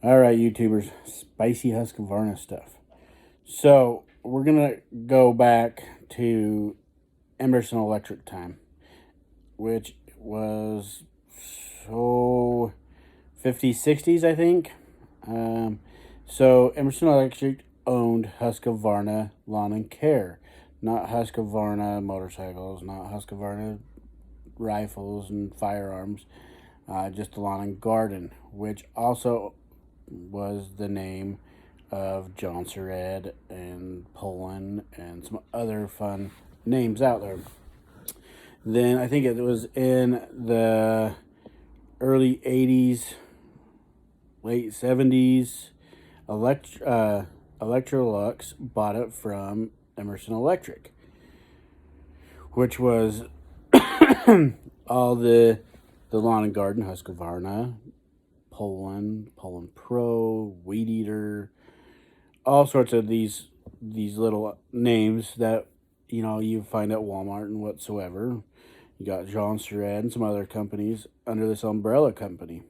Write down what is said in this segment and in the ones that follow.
All right, YouTubers, spicy Husqvarna stuff. So we're gonna go back to Emerson Electric time, which was so 50s, 60s, I think. Um, so Emerson Electric owned Husqvarna Lawn and Care, not Husqvarna motorcycles, not Husqvarna rifles and firearms, just the lawn and garden, which also was the name of John Sered and Poulan and some other fun names out there. Then I think it was in the early 80s, late 70s, Electrolux bought it from Emerson Electric, which was all the lawn and garden, Husqvarna, Poulan Pro, Weed Eater, all sorts of these little names that you find at Walmart and whatsoever. You got Jean Sered and some other companies under this umbrella company.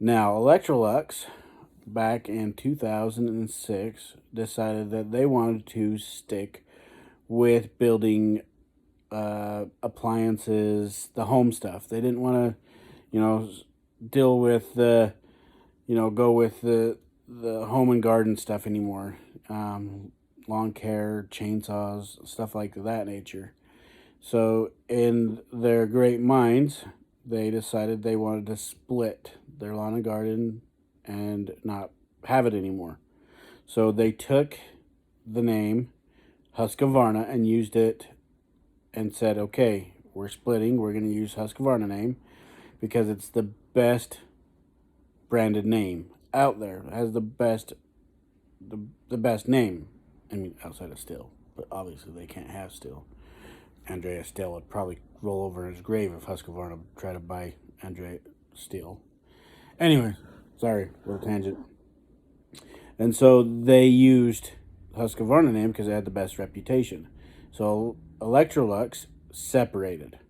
Now, Electrolux, back in 2006, decided that they wanted to stick with building appliances, the home stuff. They didn't want to, deal with go with the home and garden stuff anymore. Lawn care, chainsaws, stuff like that nature. So, in their great minds, they decided they wanted to split their lawn and garden and not have it anymore. So, they took the name Husqvarna and used it and said, okay, we're splitting. We're going to use Husqvarna name because it's the best branded name out there. It has the best name. I mean, outside of Still, but obviously they can't have Still. Andrea Still would probably roll over in his grave if Husqvarna tried to buy Andrea Still. Anyway, sorry, little tangent. And so they used Husqvarna name because it had the best reputation. So Electrolux separated.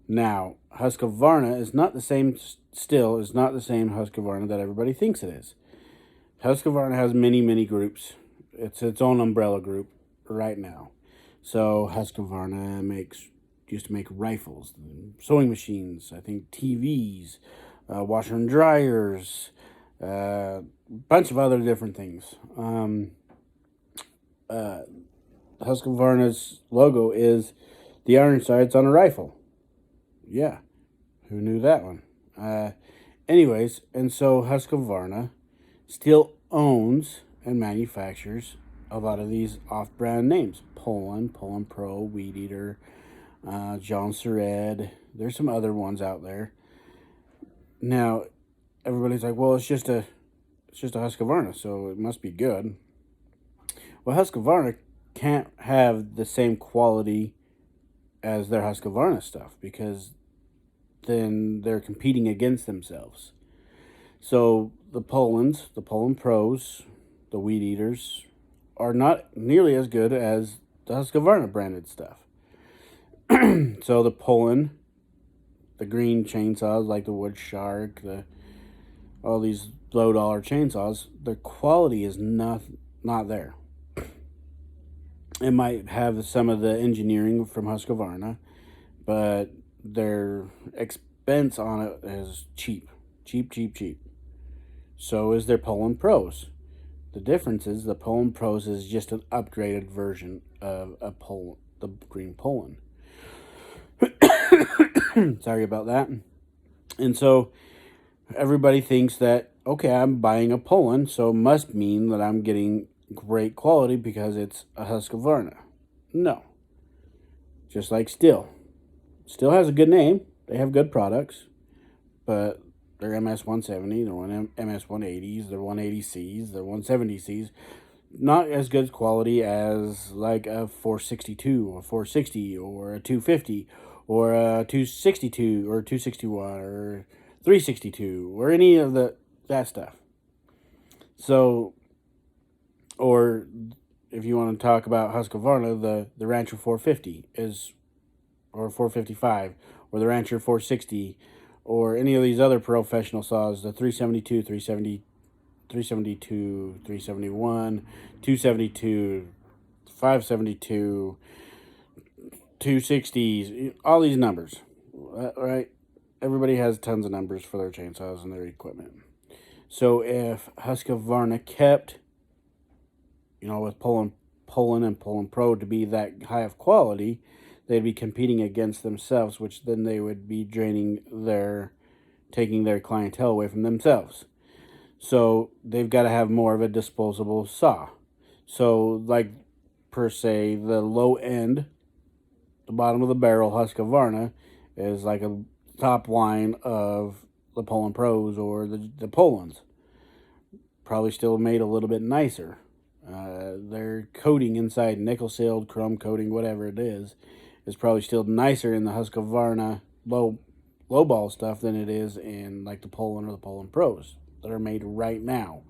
Now, Husqvarna is not the same, still is not the same Husqvarna that everybody thinks it is. Husqvarna has many groups. It's its own umbrella group right now. So Husqvarna used to make rifles, sewing machines, I think TVs, washer and dryers, a bunch of other different things. Husqvarna's logo is the iron sights on a rifle. Yeah, who knew that one? Anyways, and so Husqvarna still owns and manufactures a lot of these off-brand names. Poulan Pro, Weed Eater, Jean Sered. There's some other ones out there. Now, everybody's like, well, it's just a Husqvarna, so it must be good. Well, Husqvarna can't have the same quality as their Husqvarna stuff because then they're competing against themselves. So the Poulan Pros, the Weed Eaters, are not nearly as good as the Husqvarna branded stuff. So the Poulan, the green chainsaws like the Wood Shark, all these low dollar chainsaws, the quality is not there. It might have some of the engineering from Husqvarna, but their expense on it is cheap. So is their Poulan Pros. The difference is the Poulan Pros is just an upgraded version of the green Poulan. Sorry about that. And so everybody thinks that, okay, I'm buying a Poulan, so it must mean that I'm getting great quality because it's a Husqvarna. No. Just like Still. Still has a good name. They have good products. But they're MS-170, they're MS-180s, they're 180Cs, they're 170Cs. Not as good quality as like a 462 or 460 or a 250 or a 262 or 261 or 362 or any of that stuff. So, or if you want to talk about Husqvarna, the Rancher 450 is, or 455, or the Rancher 460, or any of these other professional saws, the 372, 370, 372, 371, 272, 572, 260s, all these numbers, right? Everybody has tons of numbers for their chainsaws and their equipment. So if Husqvarna kept, with Poulan and Poulan Pro to be that high of quality, they'd be competing against themselves, which then they would be taking their clientele away from themselves. So they've got to have more of a disposable saw. So, like, per se, the low end, the bottom of the barrel Husqvarna is like a top line of the Poulan Pros or the Poulans. Probably still made a little bit nicer. Their coating inside, nickel sealed, chrome coating, whatever it is probably still nicer in the Husqvarna low ball stuff than it is in like the Poulan or the Poulan Pros that are made right now.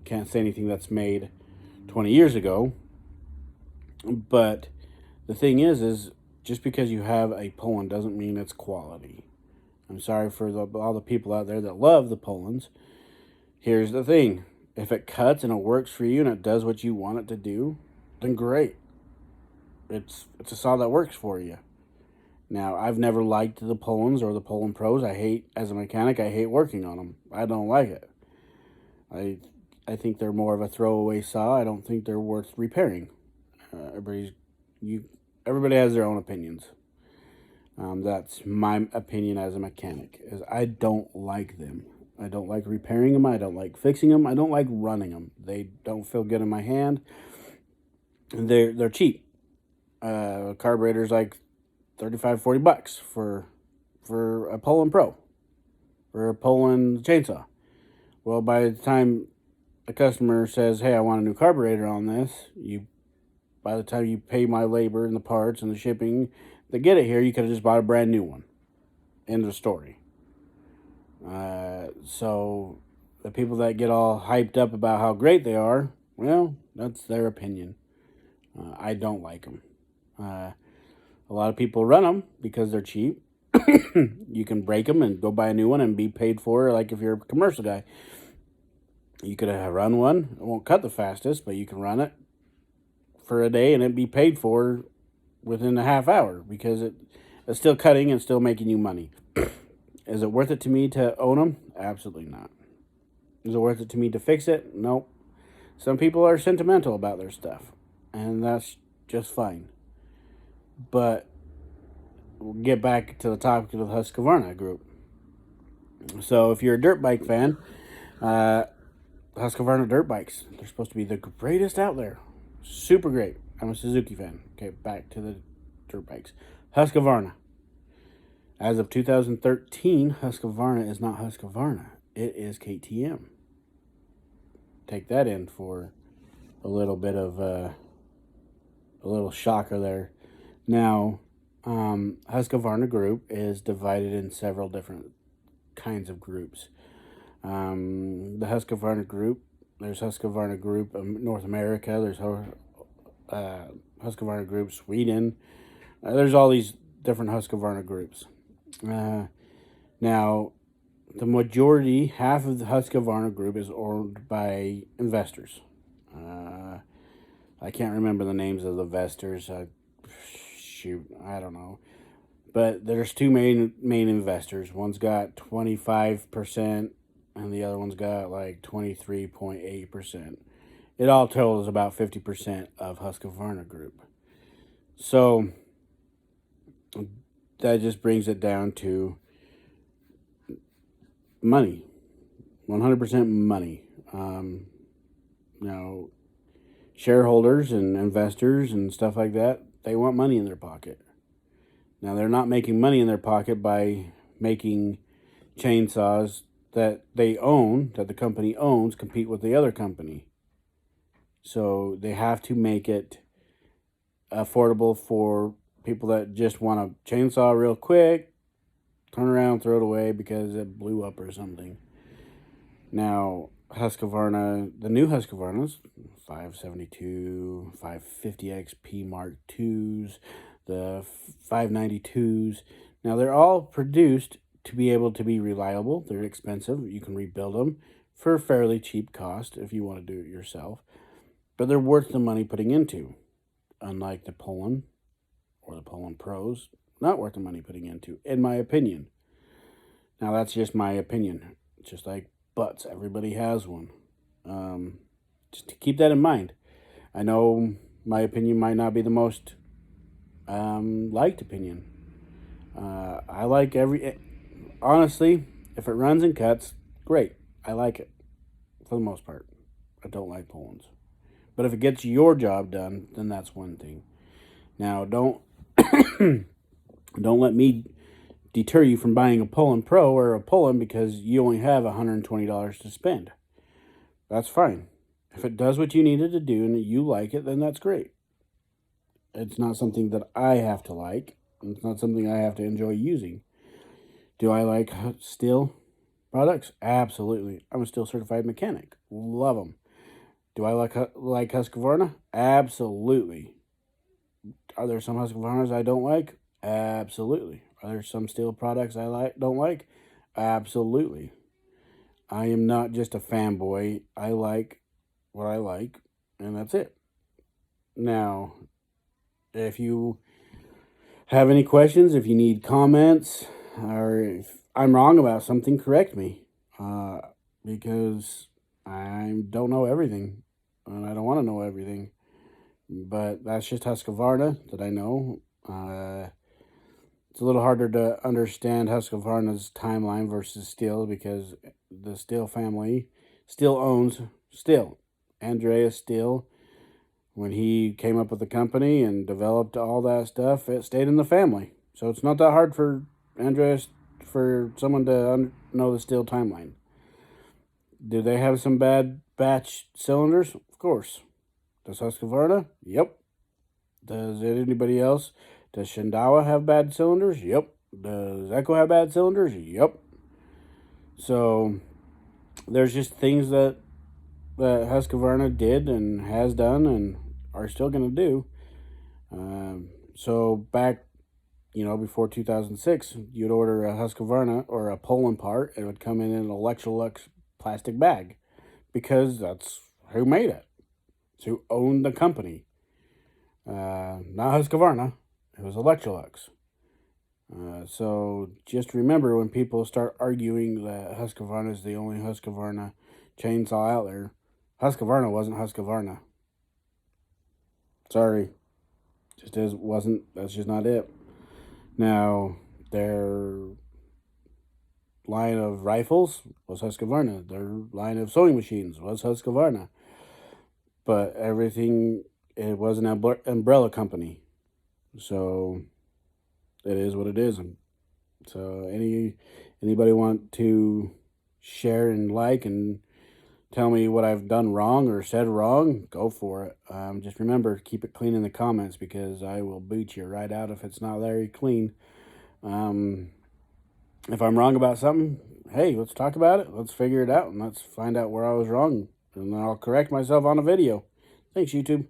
Can't say anything that's made 20 years ago. But the thing is just because you have a Poulan doesn't mean it's quality. I'm sorry for all the people out there that love the Poulans. Here's the thing. If it cuts and it works for you and it does what you want it to do, then great. It's a saw that works for you. Now, I've never liked the Poulans or the Poulan Pros. As a mechanic, I hate working on them. I don't like it. I think they're more of a throwaway saw. I don't think they're worth repairing. Everybody has their own opinions. That's my opinion as a mechanic. Is I don't like them. I don't like repairing them. I don't like fixing them. I don't like running them. They don't feel good in my hand. They're cheap. Carburetor's like $35-$40 for a Poulan Pro, for a Poulan chainsaw. Well, by the time the customer says, "Hey, I want a new carburetor on this," by the time you pay my labor and the parts and the shipping to get it here, you could have just bought a brand new one. End of story. So the people that get all hyped up about how great they are, well, that's their opinion. I don't like them. A lot of people run them because they're cheap. You can break them and go buy a new one and be paid for, like if you're a commercial guy. You could run one. It won't cut the fastest, but you can run it for a day and it'd be paid for within a half hour because it's still cutting and still making you money. Is it worth it to me to own them? Absolutely not. Is it worth it to me to fix it? Nope. Some people are sentimental about their stuff, and that's just fine. But we'll get back to the topic of the Husqvarna group. So if you're a dirt bike fan, Husqvarna dirt bikes, they're supposed to be the greatest out there. Super great. I'm a Suzuki fan. Okay, back to the dirt bikes. Husqvarna. As of 2013, Husqvarna is not Husqvarna. It is KTM. Take that in for a little bit of a little shocker there. Now, Husqvarna Group is divided in several different kinds of groups. The Husqvarna Group, there's Husqvarna Group North America, there's Husqvarna Group Sweden. There's all these different Husqvarna groups. Now, the majority, half of the Husqvarna Group is owned by investors. I can't remember the names of the investors. I don't know. But there's two main investors. One's got 25%, and the other one's got like 23.8%. It all totals about 50% of Husqvarna Group. So that just brings it down to money. 100% money. Shareholders and investors and stuff like that, they want money in their pocket. Now, they're not making money in their pocket by making chainsaws that they own, that the company owns, compete with the other company. So they have to make it affordable for people that just want a chainsaw real quick, turn around, throw it away because it blew up or something. Now, Husqvarna, the new Husqvarnas, 572, 550XP Mark IIs, the 592s. Now, they're all produced to be able to be reliable. They're expensive. You can rebuild them for a fairly cheap cost if you want to do it yourself. But they're worth the money putting into. Unlike the Poulan or the Poulan Pros, not worth the money putting into, in my opinion. Now, that's just my opinion. Just like butts, everybody has one. Just to keep that in mind. I know my opinion might not be the most liked opinion. I like honestly, if it runs and cuts, great. I like it for the most part. I don't like Poulans. But if it gets your job done, then that's one thing. Now, don't don't let me deter you from buying a Poulan Pro or a Poulan because you only have $120 to spend. That's fine. If it does what you needed to do and you like it, then that's great. It's not something that I have to like. It's not something I have to enjoy using. Do I like steel products? Absolutely. I'm a steel certified mechanic. Love them. Do I like Husqvarna? Absolutely. Are there some Husqvarnas I don't like? Absolutely. Are there some steel products I don't like? Absolutely. I am not just a fanboy. I like what I like, and that's it. Now, if you have any questions, if you need comments, or if I'm wrong about something, correct me. Because I don't know everything, and I don't want to know everything. But that's just Husqvarna that I know. It's a little harder to understand Husqvarna's timeline versus Steel because the Steel family still owns Steel. Andreas Steel, when he came up with the company and developed all that stuff, it stayed in the family. So it's not that hard for Andreas, for someone to know the Steel timeline. Do they have some bad batch cylinders? Of course. Does Husqvarna? Yep. Does anybody else? Does Shindawa have bad cylinders? Yep. Does Echo have bad cylinders? Yep. So there's just things that Husqvarna did and has done and are still going to do. So back, before 2006, you'd order a Husqvarna or a Poulan part. It would come in an Electrolux plastic bag because that's who made it. It's who owned the company. Not Husqvarna. It was Electrolux. So just remember when people start arguing that Husqvarna is the only Husqvarna chainsaw out there, Husqvarna wasn't Husqvarna. Sorry. Wasn't. That's just not it. Now, their line of rifles was Husqvarna. Their line of sewing machines was Husqvarna. But everything, it was an umbrella company. So it is what it is. So anybody want to share and like and tell me what I've done wrong or said wrong, go for it. Just remember, keep it clean in the comments because I will boot you right out if it's not very clean. If I'm wrong about something, hey, let's talk about it. Let's figure it out and let's find out where I was wrong. And then I'll correct myself on a video. Thanks, YouTube.